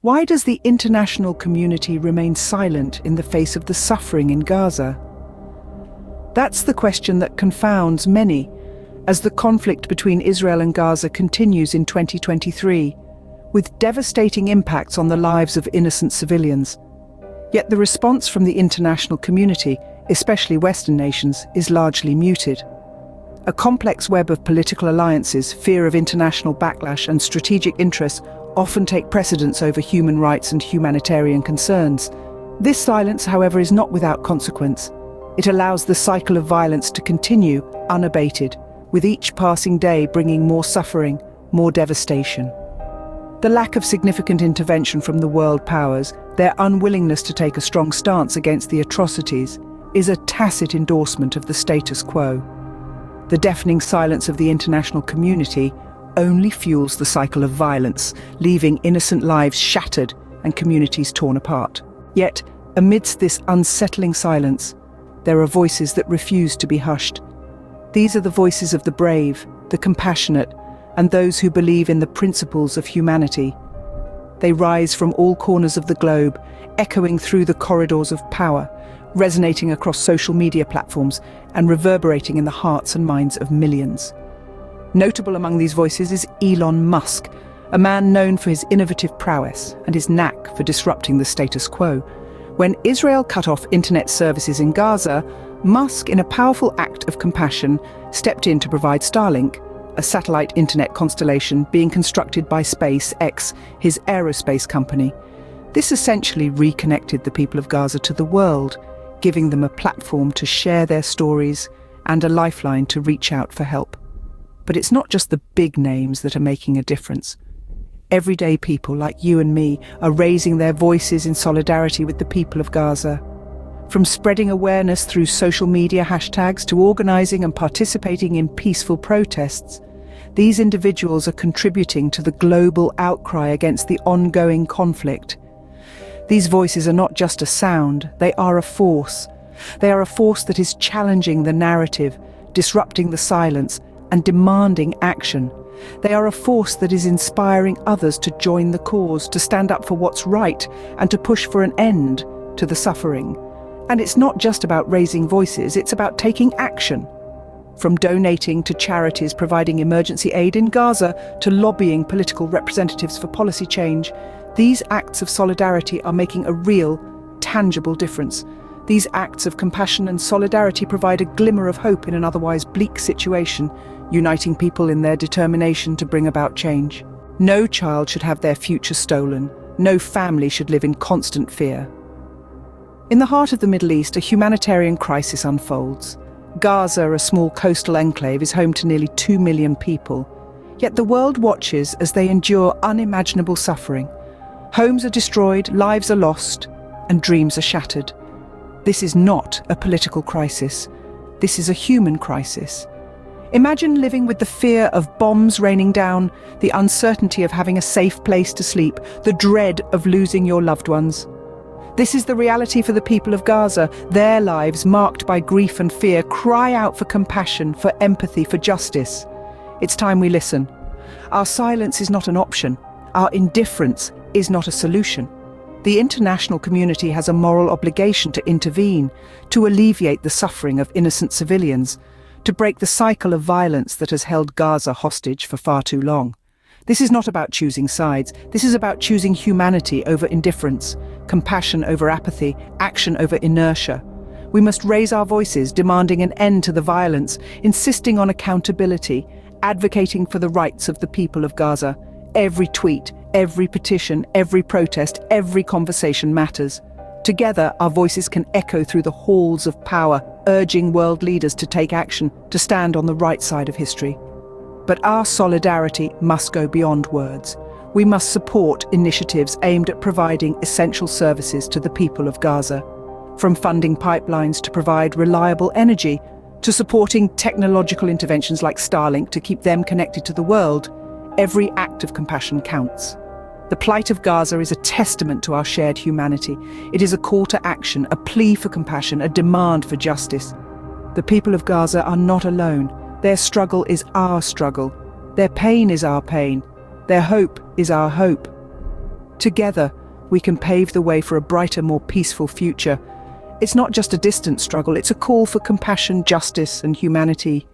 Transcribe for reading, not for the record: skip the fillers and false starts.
Why does the international community remain silent in the face of the suffering in Gaza? That's the question that confounds many as the conflict between Israel and Gaza continues in 2023, with devastating impacts on the lives of innocent civilians. Yet the response from the international community, especially Western nations, is largely muted. A complex web of political alliances, fear of international backlash, and strategic interests often take precedence over human rights and humanitarian concerns. This silence, however, is not without consequence. It allows the cycle of violence to continue unabated, with each passing day bringing more suffering, more devastation. The lack of significant intervention from the world powers, their unwillingness to take a strong stance against the atrocities, is a tacit endorsement of the status quo. The deafening silence of the international community only fuels the cycle of violence, leaving innocent lives shattered and communities torn apart. Yet, amidst this unsettling silence, there are voices that refuse to be hushed. These are the voices of the brave, the compassionate, and those who believe in the principles of humanity. They rise from all corners of the globe, echoing through the corridors of power, resonating across social media platforms, and reverberating in the hearts and minds of millions. Notable among these voices is Elon Musk, a man known for his innovative prowess and his knack for disrupting the status quo. When Israel cut off internet services in Gaza, Musk, in a powerful act of compassion, stepped in to provide Starlink, a satellite internet constellation being constructed by SpaceX, his aerospace company. This essentially reconnected the people of Gaza to the world, giving them a platform to share their stories and a lifeline to reach out for help. But it's not just the big names that are making a difference. Everyday people like you and me are raising their voices in solidarity with the people of Gaza. From spreading awareness through social media hashtags to organizing and participating in peaceful protests, these individuals are contributing to the global outcry against the ongoing conflict. These voices are not just a sound, they are a force. They are a force that is challenging the narrative, disrupting the silence, and demanding action. They are a force that is inspiring others to join the cause, to stand up for what's right, and to push for an end to the suffering. And it's not just about raising voices, it's about taking action. From donating to charities providing emergency aid in Gaza to lobbying political representatives for policy change, these acts of solidarity are making a real, tangible difference. These acts of compassion and solidarity provide a glimmer of hope in an otherwise bleak situation, uniting people in their determination to bring about change. No child should have their future stolen. No family should live in constant fear. In the heart of the Middle East, a humanitarian crisis unfolds. Gaza, a small coastal enclave, is home to nearly 2 million people. Yet the world watches as they endure unimaginable suffering. Homes are destroyed, lives are lost, and dreams are shattered. This is not a political crisis. This is a human crisis. Imagine living with the fear of bombs raining down, the uncertainty of having a safe place to sleep, the dread of losing your loved ones. This is the reality for the people of Gaza. Their lives, marked by grief and fear, cry out for compassion, for empathy, for justice. It's time we listen. Our silence is not an option. Our indifference is not a solution. The international community has a moral obligation to intervene, to alleviate the suffering of innocent civilians, to break the cycle of violence that has held Gaza hostage for far too long. This is not about choosing sides. This is about choosing humanity over indifference, compassion over apathy, action over inertia. We must raise our voices, demanding an end to the violence, insisting on accountability, advocating for the rights of the people of Gaza. Every tweet, every petition, every protest, every conversation matters. Together, our voices can echo through the halls of power, urging world leaders to take action, to stand on the right side of history. But our solidarity must go beyond words. We must support initiatives aimed at providing essential services to the people of Gaza. From funding pipelines to provide reliable energy, to supporting technological interventions like Starlink to keep them connected to the world, every act of compassion counts. The plight of Gaza is a testament to our shared humanity. It is a call to action, a plea for compassion, a demand for justice. The people of Gaza are not alone. Their struggle is our struggle. Their pain is our pain. Their hope is our hope. Together, we can pave the way for a brighter, more peaceful future. It's not just a distant struggle, it's a call for compassion, justice, and humanity.